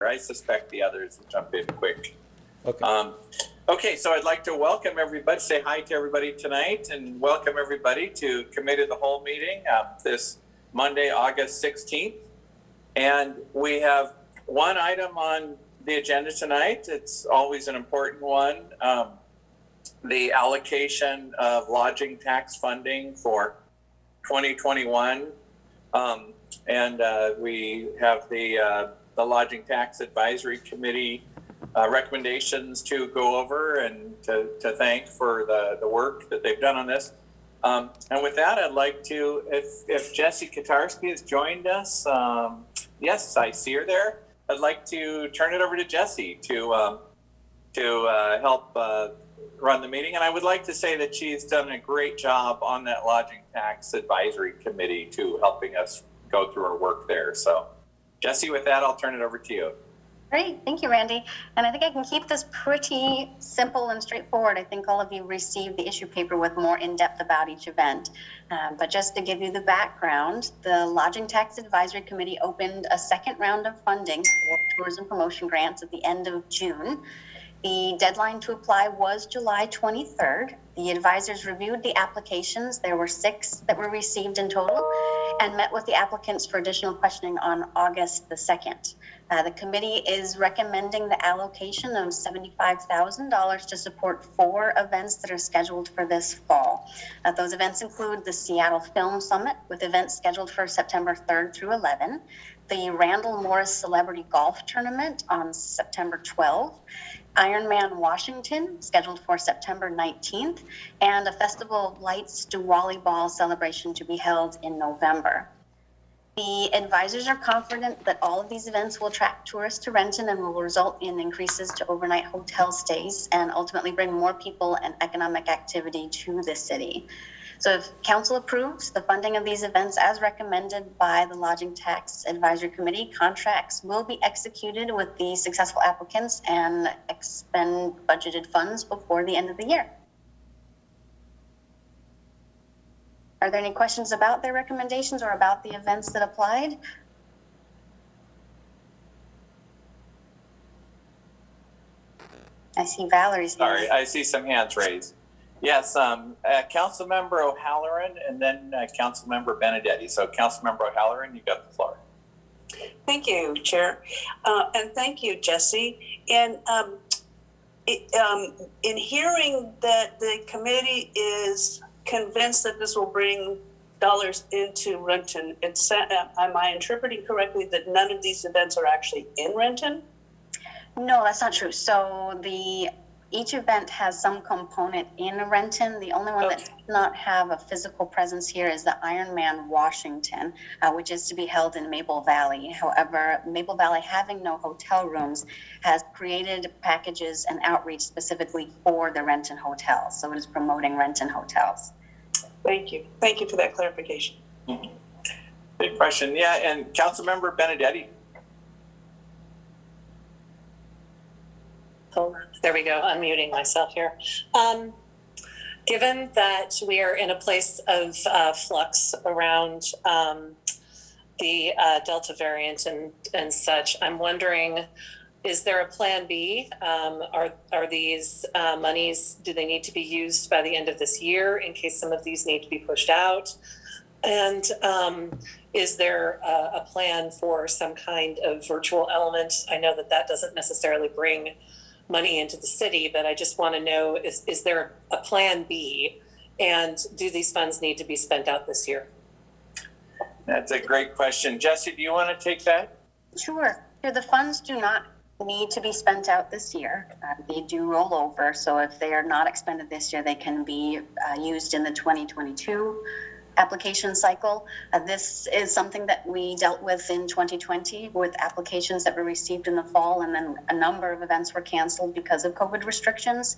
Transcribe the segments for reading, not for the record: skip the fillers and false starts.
I suspect the others will jump in quick. Okay. Okay, so I'd like to welcome everybody, say hi to everybody tonight, and welcome everybody to Committee of the Whole meeting this Monday, August 16th. And we have one item on the agenda tonight. It's always an important one. The allocation of lodging tax funding for 2021. We have the Lodging Tax Advisory Committee recommendations to go over and to thank for the work that they've done on this. And with that, I'd like to, if Jessie Katarski has joined us, yes, I see her there. I'd like to turn it over to Jessie to help run the meeting. And I would like to say that she's done a great job on that Lodging Tax Advisory Committee too, helping us go through our work there. So Jessie, with that, I'll turn it over to you. Great, thank you, Randy. And I think I can keep this pretty simple and straightforward. I think all of you received the issue paper with more in-depth about each event. But just to give you the background, the Lodging Tax Advisory Committee opened a second round of funding for tourism promotion grants at the end of June. The deadline to apply was July 23rd. The advisors reviewed the applications. There were 6 that were received in total and met with the applicants for additional questioning on August the 2nd. The committee is recommending the allocation of $75,000 to support 4 events that are scheduled for this fall. Those events include the Seattle Film Summit with events scheduled for September 3rd through 11, the Randall Morris Celebrity Golf Tournament on September 12th, Ironman Washington, scheduled for September 19th, and a Festival of Lights Diwali Ball celebration to be held in November. The advisors are confident that all of these events will attract tourists to Renton and will result in increases to overnight hotel stays and ultimately bring more people and economic activity to the city. So if council approves the funding of these events as recommended by the Lodging Tax Advisory Committee, contracts will be executed with the successful applicants and expend budgeted funds before the end of the year. Are there any questions about their recommendations or about the events that applied? I see Valerie's hand. Sorry, I see some hands raised. Yes, Councilmember O'Halloran and then Councilmember Benedetti. So Councilmember O'Halloran, you got the floor. Thank you, Chair. And thank you, Jessie. And in hearing that the committee is convinced that this will bring dollars into Renton, am I interpreting correctly that none of these events are actually in Renton? No, that's not true. So each event has some component in Renton. The only one that does not have a physical presence here is the Ironman Washington, which is to be held in Maple Valley. However, Maple Valley, having no hotel rooms, has created packages and outreach specifically for the Renton hotels. So it is promoting Renton hotels. Thank you. Thank you for that clarification. Mm-hmm. Good question. Yeah, and Councilmember Benedetti. Oh, there we go. Unmuting myself here. Given that we are in a place of flux around the Delta variant and such, I'm wondering, is there a plan B? Are these monies, do they need to be used by the end of this year in case some of these need to be pushed out? And is there a plan for some kind of virtual element? I know that doesn't necessarily bring money into the city, but I just want to know, is there a plan B? And do these funds need to be spent out this year? That's a great question. Jessie, do you want to take that? Sure. The funds do not need to be spent out this year. They do roll over. So if they are not expended this year, they can be used in the 2022 application cycle. This is something that we dealt with in 2020 with applications that were received in the fall, and then a number of events were canceled because of COVID restrictions.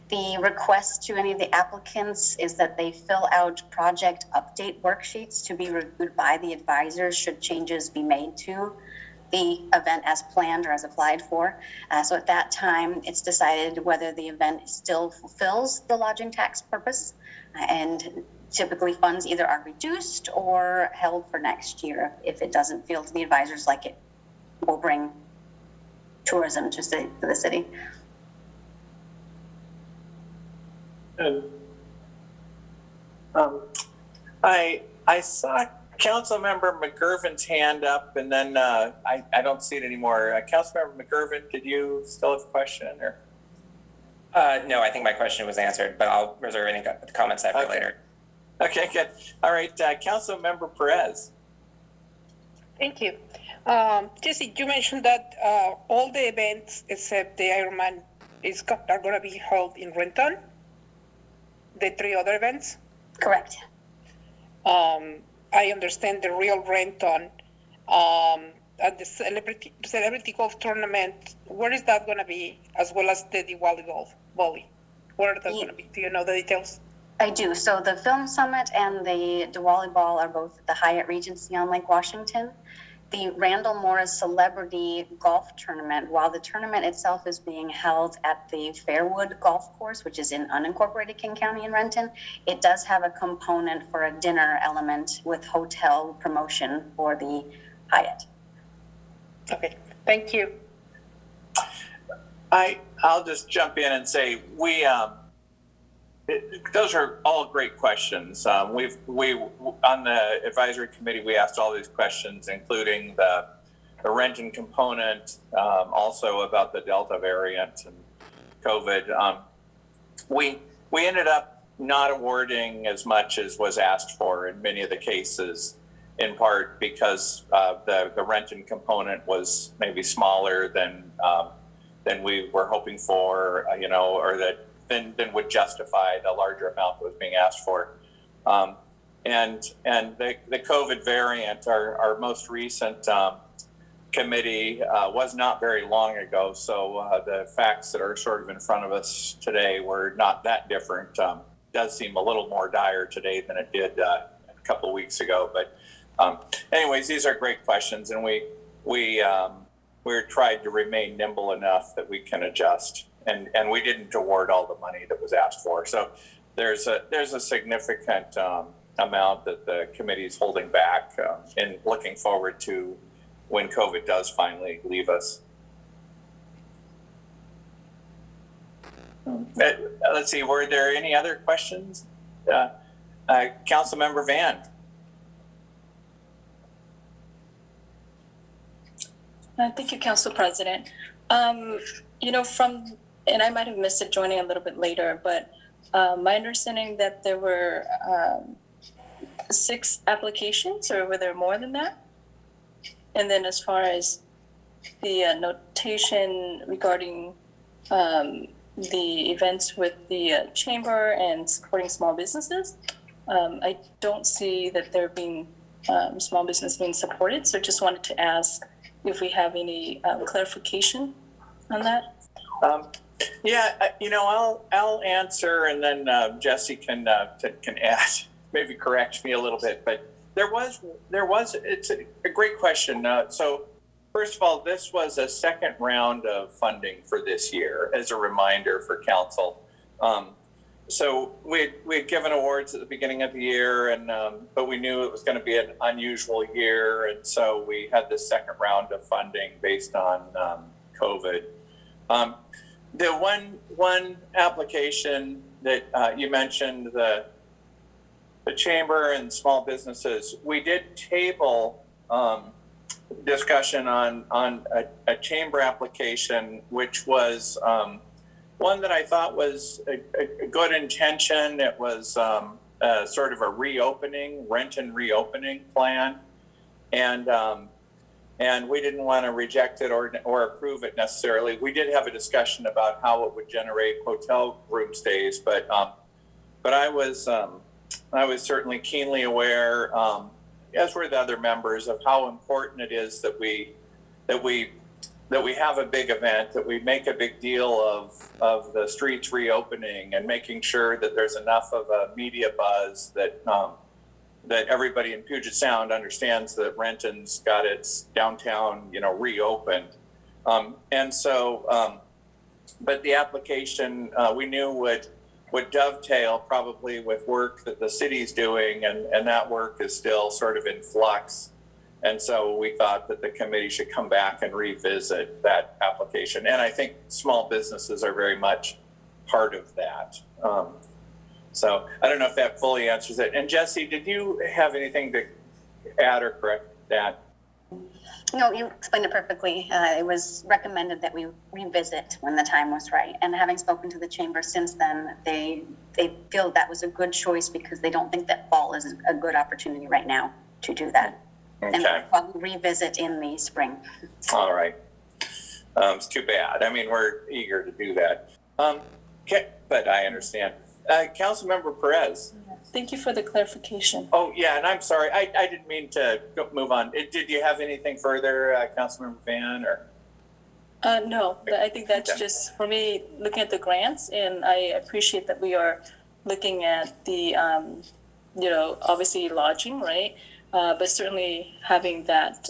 The request to any of the applicants is that they fill out project update worksheets to be reviewed by the advisors should changes be made to the event as planned or as applied for. So at that time, it's decided whether the event still fulfills the lodging tax purpose, and typically funds either are reduced or held for next year if it doesn't feel to the advisors like it will bring tourism to the city. And, I saw Councilmember McGurven's hand up, and then I don't see it anymore. Councilmember McGurven, did you still have a question? Or? No, I think my question was answered, but I'll reserve any comments I have for later. Okay, good. All right, Councilmember Perez. Thank you. Jesse, you mentioned that all the events except the Ironman are going to be held in Renton, the 3 other events? Correct. I understand the real Renton and the celebrity golf tournament. Where is that going to be, as well as the Diwali golf volley? Where are they going to be? Do you know the details? I do. So the Film Summit and the Diwali Ball are both at the Hyatt Regency on Lake Washington. The Randall Morris Celebrity Golf Tournament, while the tournament itself is being held at the Fairwood Golf Course, which is in unincorporated King County in Renton, it does have a component for a dinner element with hotel promotion for the Hyatt. Okay, thank you. I'll just jump in and say those are all great questions. We on the advisory committee, we asked all these questions, including the Renton component, also about the Delta variant and COVID. We ended up not awarding as much as was asked for in many of the cases, in part because the Renton component was maybe smaller than we were hoping for, or that then would justify the larger amount that was being asked for. And the COVID variant, our most recent committee was not very long ago. So the facts that are sort of in front of us today were not that different. Does seem a little more dire today than it did a couple of weeks ago. But anyways, these are great questions, and we're tried to remain nimble enough that we can adjust. And we didn't award all the money that was asked for. So there's a significant amount that the committee is holding back and looking forward to when COVID does finally leave us. Let's see, were there any other questions? Councilmember Van. Thank you, Council President. And I might have missed it joining a little bit later, but my understanding that there were 6 applications, or were there more than that? And then as far as the notation regarding the events with the chamber and supporting small businesses, I don't see that there being small business being supported. So just wanted to ask if we have any clarification on that. I'll answer, and then Jesse can add, maybe correct me a little bit. But there was. It's a great question. So first of all, this was a second round of funding for this year, as a reminder for council. So we'd given awards at the beginning of the year, and but we knew it was going to be an unusual year, and so we had this second round of funding based on COVID. The one application that you mentioned, the chamber and small businesses, we did table discussion on a chamber application, which was one that I thought was a good intention. It was sort of a Renton reopening plan, and we didn't want to reject it or approve it necessarily. We did have a discussion about how it would generate hotel room stays, but I was certainly keenly aware, as were the other members, of how important it is that we have a big event, that we make a big deal of the streets reopening and making sure that there's enough of a media buzz that everybody in Puget Sound understands that Renton's got its downtown, reopened. And so, but the application we knew would dovetail probably with work that the city's doing, and that work is still sort of in flux. And so we thought that the committee should come back and revisit that application. And I think small businesses are very much part of that. So I don't know if that fully answers it. And Jesse, did you have anything to add or correct that? No, you explained it perfectly. It was recommended that we revisit when the time was right. And having spoken to the chamber since then, they feel that was a good choice because they don't think that fall is a good opportunity right now to do that. Okay. And we'll revisit in the spring. All right. It's too bad. I mean, we're eager to do that. Okay, but I understand. Councilmember Perez. Thank you for the clarification. Oh, yeah, and I'm sorry. I didn't mean to move on. Did you have anything further, Councilmember Van? Or? No, I think that's just for me looking at the grants, and I appreciate that we are looking at the, obviously lodging, right? But certainly having that,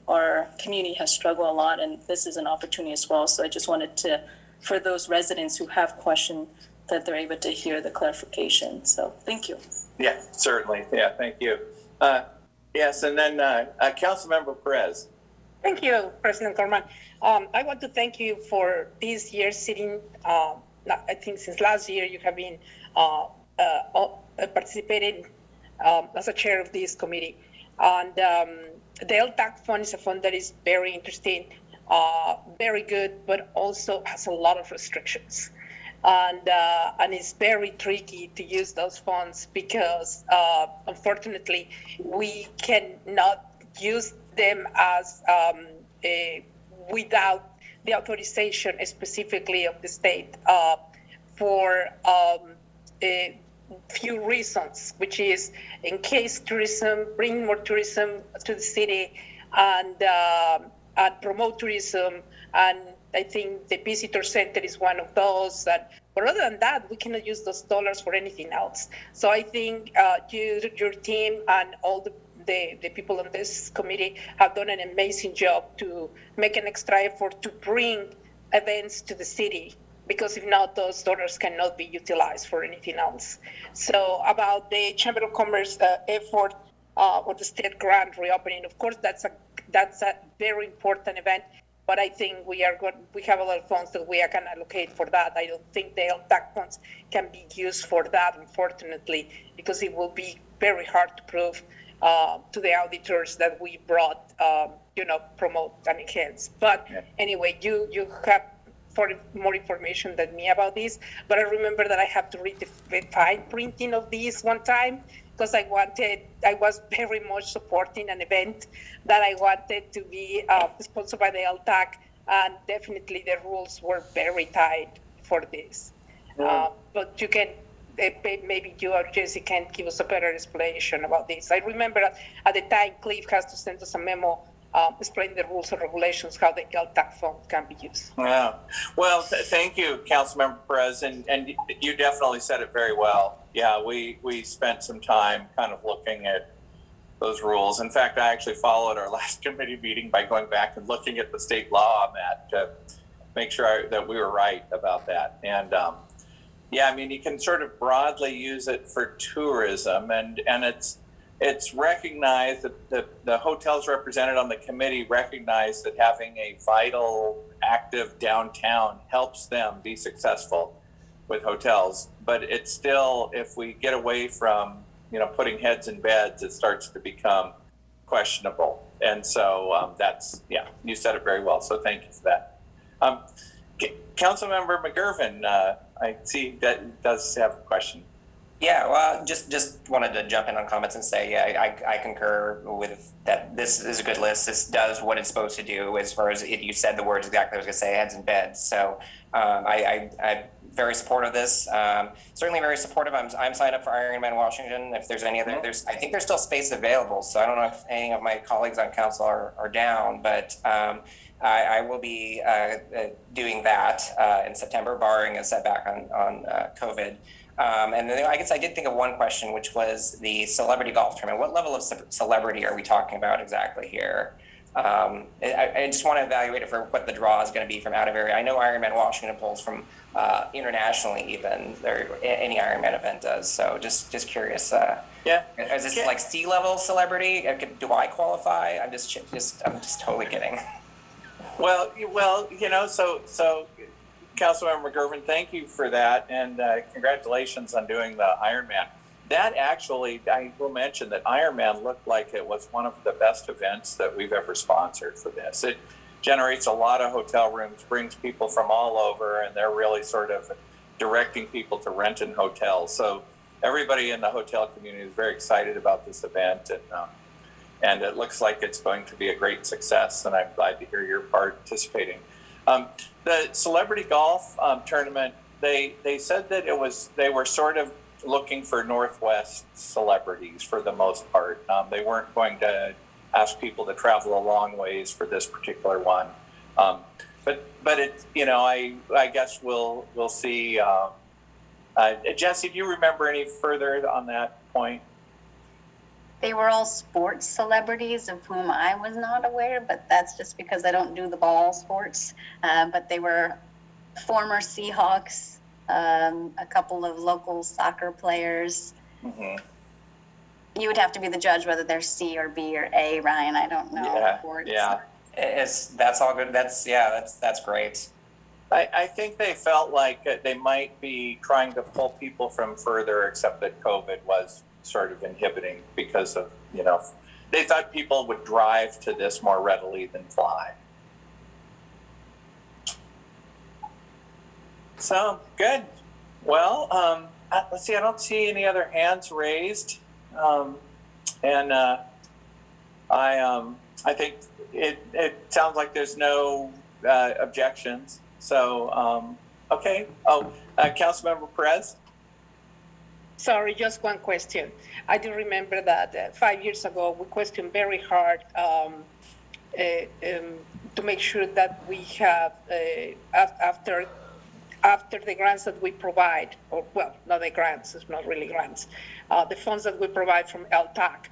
our community has struggled a lot, and this is an opportunity as well. So I just wanted to, for those residents who have questioned, that they're able to hear the clarification. So thank you. Yeah, certainly. Yeah, thank you. Yes, and then Councilmember Perez. Thank you, President Corman. I want to thank you for this year sitting, I think since last year you have been participating as a chair of this committee. And the LTAC fund is a fund that is very interesting, very good, but also has a lot of restrictions. And it's very tricky to use those funds because, unfortunately, we cannot use them as without the authorization specifically of the state for a few reasons, which is in case tourism, bring more tourism to the city and promote tourism. And I think the visitor center is one of those. But other than that, we cannot use those dollars for anything else. So I think your team and all the people on this committee have done an amazing job to make an extra effort to bring events to the city, because if not, those dollars cannot be utilized for anything else. So about the Chamber of Commerce effort or the state grant reopening, of course, that's a very important event. But I think we have a lot of funds that we can allocate for that. I don't think the LTAC funds can be used for that, unfortunately, because it will be very hard to prove to the auditors that we brought, promote and enhance. But anyway, you have more information than me about this. But I remember that I have to read the fine printing of this one time, because I was very much supporting an event that I wanted to be sponsored by the LTAC, and definitely the rules were very tight for this. But you can, maybe you or Jesse can give us a better explanation about this. I remember at the time Cliff has to send us a memo explaining the rules and regulations, how the LTAC fund can be used. Yeah. Well, thank you, Councilmember Perez, and you definitely said it very well. Yeah, we spent some time kind of looking at those rules. In fact, I actually followed our last committee meeting by going back and looking at the state law on that to make sure that we were right about that. And yeah, I mean, you can sort of broadly use it for tourism, and it's recognized that the hotels represented on the committee recognize that having a vital, active downtown helps them be successful with hotels. But it's still, if we get away from, putting heads in beds, it starts to become questionable. And so that's, you said it very well. So thank you for that. Councilmember McGurven, I see that does have a question. Yeah, well, just wanted to jump in on comments and say, I concur with that. This is a good list. This does what it's supposed to do. As far as you said the words exactly, I was going to say heads in beds. So I'm very supportive of this. Certainly very supportive. I'm signed up for Ironman Washington. If there's any other, I think there's still space available. So I don't know if any of my colleagues on council are down, but I will be doing that in September, barring a setback on COVID. And then I guess I did think of one question, which was the celebrity golf tournament. What level of celebrity are we talking about exactly here? I just want to evaluate it for what the draw is going to be from out of area. I know Ironman Washington pulls from internationally, even any Ironman event does. So just curious. Yeah. Is this like C-level celebrity? Do I qualify? I'm just totally kidding. Well, so Councilmember McGurven, thank you for that, and congratulations on doing the Ironman. That actually, I will mention that Ironman looked like it was one of the best events that we've ever sponsored for this. It generates a lot of hotel rooms, brings people from all over, and they're really sort of directing people to Renton hotels. So everybody in the hotel community is very excited about this event, and it looks like it's going to be a great success, and I'm glad to hear you're participating. The celebrity golf tournament, they said that they were sort of looking for Northwest celebrities for the most part. They weren't going to ask people to travel a long ways for this particular one. But it, I guess we'll see. Jesse, do you remember any further on that point? They were all sports celebrities of whom I was not aware, but that's just because I don't do the ball sports. But they were former Seahawks, a couple of local soccer players. Mm-hmm. You would have to be the judge whether they're C or B or A, Ryan. I don't know. Yeah. That's all good. That's great. I think they felt like they might be trying to pull people from further, except that COVID was sort of inhibiting because of, they thought people would drive to this more readily than fly. So, good. Well, let's see, I don't see any other hands raised. I think it sounds like there's no objections. So, okay. Councilmember Perez? Sorry, just one question. I do remember that 5 years ago, we questioned very hard to make sure that we have, after the grants that we provide, or well, not the grants, it's not really grants, the funds that we provide from LTAC,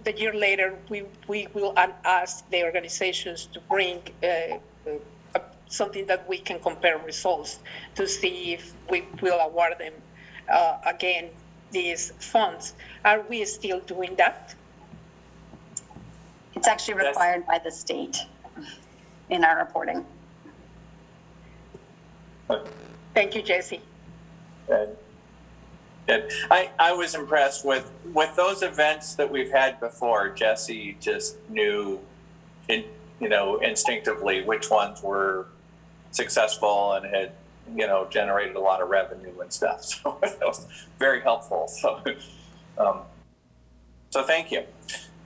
the year later, we will ask the organizations to bring something that we can compare results to see if we will award them again these funds. Are we still doing that? It's actually required by the state in our reporting. Thank you, Jesse. Good. I was impressed with those events that we've had before. Jesse just knew, instinctively which ones were successful and had, generated a lot of revenue and stuff. So that was very helpful. So, so thank you.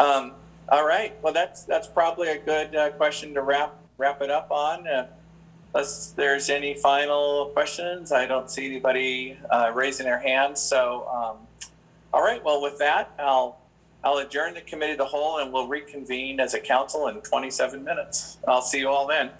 All right. Well, that's probably a good question to wrap it up on. Unless there's any final questions, I don't see anybody raising their hands. So, all right. Well, with that, I'll adjourn the committee of the whole, and we'll reconvene as a council in 27 minutes. I'll see you all then.